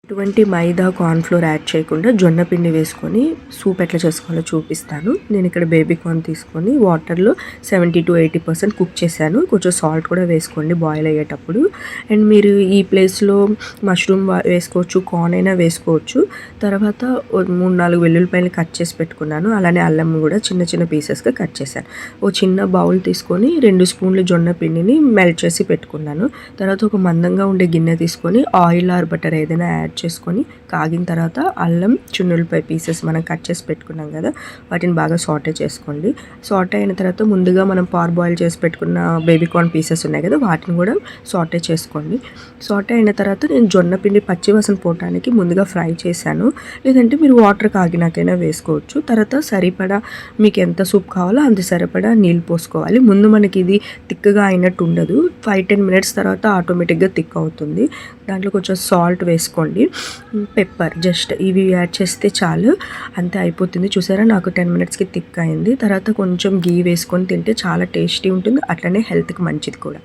ఎటువంటి మైదా cornflour add చేయకుండా జొన్న పిండి వేసుకొని సూప్ ఎట్లా చేసుకోవాలో చూపిస్తాను. నేను ఇక్కడ బేబీ కార్న్ తీసుకొని వాటర్‌లో 70-80% కుక్ చేశాను. కొంచెం సాల్ట్ కూడా వేసుకోండి బాయిల్ అయ్యేటప్పుడు. అండ్ మీరు ఈ ప్లేస్‌లో మష్రూమ్ వేసుకోవచ్చు, కార్న్ అయినా వేసుకోవచ్చు. తర్వాత 3-4 వెల్లుల్లిపాయలు కట్ చేసి పెట్టుకున్నాను. అలానే అల్లం కూడా చిన్న చిన్న పీసెస్‌గా కట్ చేశాను. ఓ చిన్న బౌల్ తీసుకొని 2 స్పూన్లు జొన్న పిండిని మెల్ట్ చేసి పెట్టుకున్నాను. తర్వాత ఒక మందంగా ఉండే గిన్నె తీసుకొని ఆయిల్ ఆర్ బటర్ ఏదైనా యాడ్ చేసుకొని కాగిన తర్వాత అల్లం చున్నులపై పీసెస్ మనం కట్ చేసి పెట్టుకున్నాం కదా, వాటిని బాగా సాటే చేసుకోండి. సాటే అయిన తర్వాత ముందుగా మనం పార్ బాయిల్ చేసి పెట్టుకున్న బేబీ కార్న్ పీసెస్ ఉన్నాయి కదా, వాటిని కూడా సాటే చేసుకోండి. సాటే అయిన తర్వాత నేను జొన్న పిండి పచ్చివాసన పోవటానికి ముందుగా ఫ్రై చేశాను. లేదంటే మీరు వాటర్ కాగినాకైనా వేసుకోవచ్చు. తర్వాత సరిపడా మీకు ఎంత సూప్ కావాలో అంత సరిపడా నీళ్ళు పోసుకోవాలి. ముందు మనకి ఇది థిక్గా అయినట్టు ఉండదు. 5-10 మినిట్స్ తర్వాత ఆటోమేటిక్గా థిక్ అవుతుంది. దాంట్లో కొంచెం సాల్ట్ వేసుకోండి, పెప్పర్ జస్ట్ ఇవి యాడ్ చేస్తే చాలు, అంతే అయిపోతుంది. చూసారా, నాకు 10 మినిట్స్కి థిక్ అయింది. తర్వాత కొంచెం గీ వేసుకొని తింటే చాలా టేస్టీ ఉంటుంది, అట్లనే హెల్త్కి మంచిది కూడా.